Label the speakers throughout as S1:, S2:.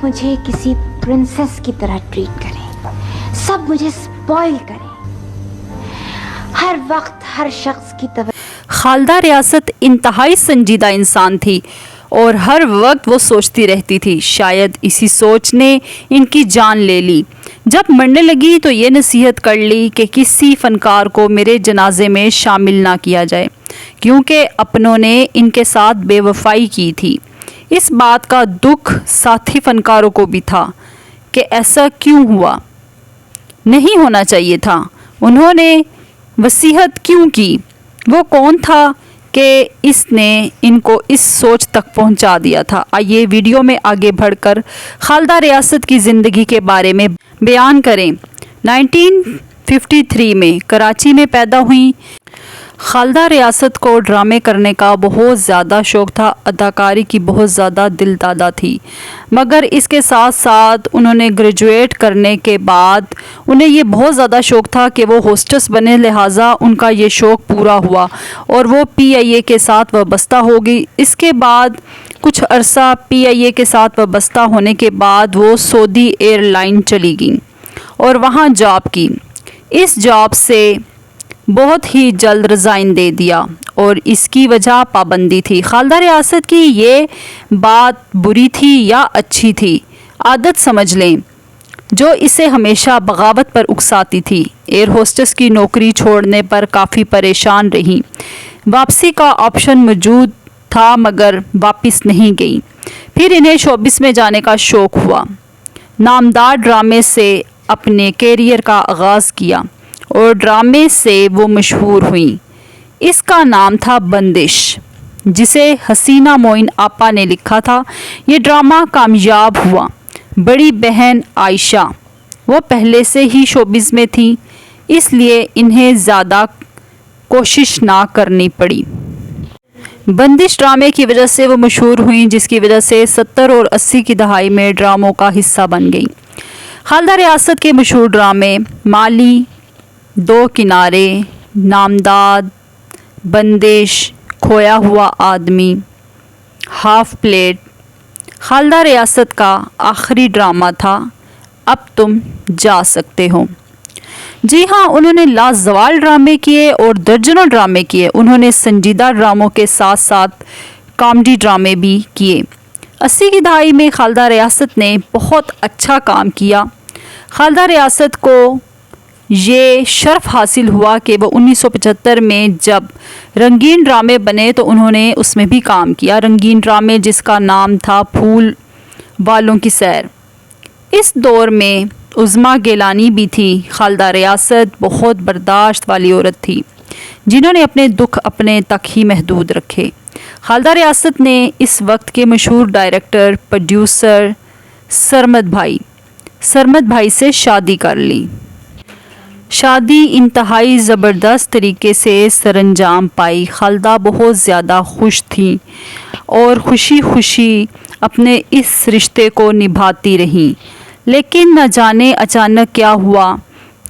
S1: मुझे किसी प्रिंसेस की तरह ट्रीट करें, सब मुझे स्पॉइल करें, हर वक्त हर शख्स की तवज्जो।
S2: खालदा रियासत इंतहाई संजीदा इंसान थी और हर वक्त वो सोचती रहती थी। शायद इसी सोच ने इनकी जान ले ली। जब मरने लगी तो ये नसीहत कर ली कि किसी फ़नकार को मेरे जनाजे में शामिल ना किया जाए, क्योंकि अपनों ने इनके साथ बेवफाई की थी। इस बात का दुख साथी फ़नकारों को भी था कि ऐसा क्यों हुआ, नहीं होना चाहिए था। उन्होंने वसीयत क्यों की? वो कौन था कि इसने इनको इस सोच तक पहुंचा दिया था? आइए वीडियो में आगे बढ़कर खालदा रियासत की ज़िंदगी के बारे में बयान करें। 1953 में कराची में पैदा हुई खालदा रियासत को ड्रामे करने का बहुत ज़्यादा शौक़ था। अदाकारी की बहुत ज़्यादा दिलदादा थी, मगर इसके साथ साथ उन्होंने ग्रेजुएट करने के बाद उन्हें ये बहुत ज़्यादा शौक़ था कि वो होस्टेस बने, लिहाजा उनका ये शौक़ पूरा हुआ और वो PIA के साथ वाबस्ता हो गई। इसके बाद कुछ अरसा PIA के साथ वाबस्ता होने के बाद वो सऊदी एयरलाइन चली गई और वहाँ जॉब की। इस जॉब से बहुत ही जल्द रिज़ाइन दे दिया और इसकी वजह पाबंदी थी। खालदा रियासत की ये बात बुरी थी या अच्छी थी, आदत समझ लें, जो इसे हमेशा बगावत पर उकसाती थी। एयर होस्टेस की नौकरी छोड़ने पर काफ़ी परेशान रही। वापसी का ऑप्शन मौजूद था मगर वापस नहीं गई। फिर इन्हें शोबिस में जाने का शौक़ हुआ। नामदार ड्रामे से अपने कैरियर का आगाज़ किया और ड्रामे से वो मशहूर हुई। इसका नाम था बंदिश, जिसे हसीना मोइन आपा ने लिखा था। ये ड्रामा कामयाब हुआ। बड़ी बहन आयशा वो पहले से ही शोबिस में थी, इसलिए इन्हें ज़्यादा कोशिश ना करनी पड़ी। बंदिश ड्रामे की वजह से वो मशहूर हुई, जिसकी वजह से 70 और 80 की दहाई में ड्रामों का हिस्सा बन गई। खालदा रियासत के मशहूर ड्रामे माली, दो किनारे, नामदाद, बंदिश, खोया हुआ आदमी, हाफ प्लेट खालदा रियासत का आखिरी ड्रामा था। अब तुम जा सकते हो। जी हाँ, उन्होंने लाजवाल ड्रामे किए और दर्जनों ड्रामे किए। उन्होंने संजीदा ड्रामों के साथ साथ कॉमेडी ड्रामे भी किए। 80 की दहाई में खालदा रियासत ने बहुत अच्छा काम किया। खालदा रियासत को ये शर्फ हासिल हुआ कि वो 1975 में जब रंगीन ड्रामे बने तो उन्होंने उसमें भी काम किया। रंगीन ड्रामे जिसका नाम था फूल वालों की सैर। इस दौर में उज़्मा गिलानी भी थी। खालदा रियासत बहुत बर्दाश्त वाली औरत थी, जिन्होंने अपने दुख अपने तक ही महदूद रखे। खालदा रियासत ने इस वक्त के मशहूर डायरेक्टर प्रोड्यूसर सरमद भाई से शादी कर ली। शादी इंतहाई ज़बरदस्त तरीके से सरअंजाम पाई। खालदा बहुत ज़्यादा खुश थी और खुशी खुशी अपने इस रिश्ते को निभाती रहीं। लेकिन न जाने अचानक क्या हुआ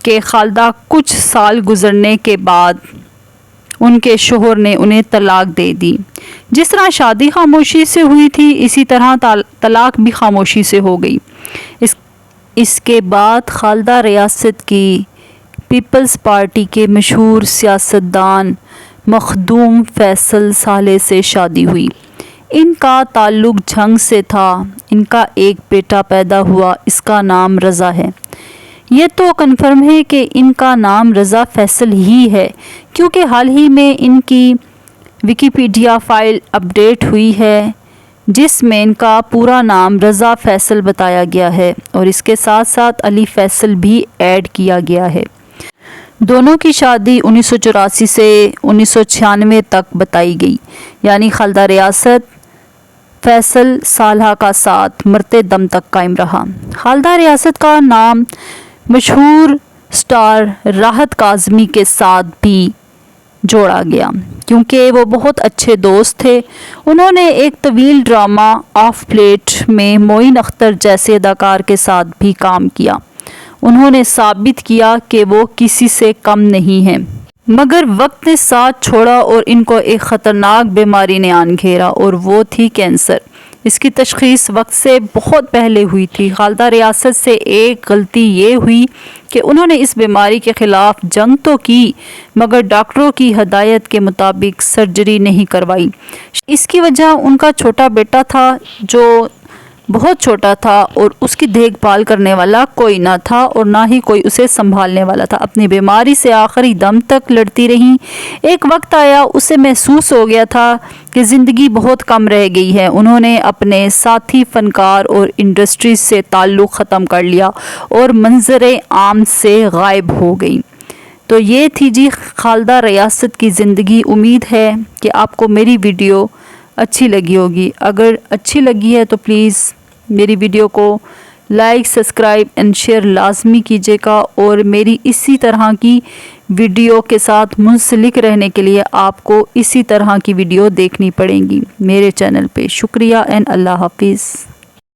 S2: कि खालदा कुछ साल गुजरने के बाद उनके शोहर ने उन्हें तलाक दे दी। जिस तरह शादी खामोशी से हुई थी, इसी तरह तलाक भी खामोशी से हो गई। इसके बाद खालदा रियासत की पीपल्स पार्टी के मशहूर सियासतदान मखदूम फैसल साले से शादी हुई। इनका ताल्लुक़ झंग से था। इनका एक बेटा पैदा हुआ, इसका नाम रज़ा है। ये तो कन्फर्म है कि इनका नाम रज़ा फैसल ही है, क्योंकि हाल ही में इनकी विकिपीडिया फ़ाइल अपडेट हुई है, जिसमें इनका पूरा नाम रज़ा फैसल बताया गया है और इसके साथ साथ अली फैसल भी ऐड किया गया है। दोनों की शादी 1984 से 1996 तक बताई गई, यानी खालदा रियासत फैसल सालहा का साथ मरते दम तक कायम रहा। खालदा रियासत का नाम मशहूर स्टार राहत काज़मी के साथ भी जोड़ा गया, क्योंकि वो बहुत अच्छे दोस्त थे। उन्होंने एक तवील ड्रामा ऑफ प्लेट में मोइन अख्तर जैसे अदाकार के साथ भी काम किया। उन्होंने साबित किया कि वो किसी से कम नहीं हैं। मगर वक्त ने साथ छोड़ा और इनको एक ख़तरनाक बीमारी ने आन घेरा और वो थी कैंसर। اس کی تشخیص وقت سے بہت پہلے ہوئی تھی۔ خالدہ ریاست سے ایک غلطی یہ ہوئی کہ انہوں نے اس بیماری کے خلاف جنگ تو کی مگر ڈاکٹروں کی ہدایت کے مطابق سرجری نہیں کروائی۔ اس کی وجہ ان کا چھوٹا بیٹا تھا جو بہت چھوٹا تھا اور اس کی دیکھ بھال کرنے والا کوئی نہ تھا اور نہ ہی کوئی اسے سنبھالنے والا تھا۔ اپنی بیماری سے آخری دم تک لڑتی رہیں۔ ایک وقت آیا اسے محسوس ہو گیا تھا کہ زندگی بہت کم رہ گئی ہے۔ انہوں نے اپنے ساتھی فنکار اور انڈسٹری سے تعلق ختم کر لیا اور منظر عام سے غائب ہو گئی۔ تو یہ تھی جی خالدہ ریاست کی زندگی۔ امید ہے کہ آپ کو میری ویڈیو اچھی لگی ہوگی۔ اگر اچھی لگی ہے تو پلیز میری ویڈیو کو لائک، سبسکرائب اینڈ شیئر لازمی کیجیے گا، اور میری اسی طرح کی ویڈیو کے ساتھ منسلک رہنے کے لیے آپ کو اسی طرح کی ویڈیو دیکھنی پڑیں گی میرے چینل پہ۔ شکریہ اینڈ اللہ حافظ۔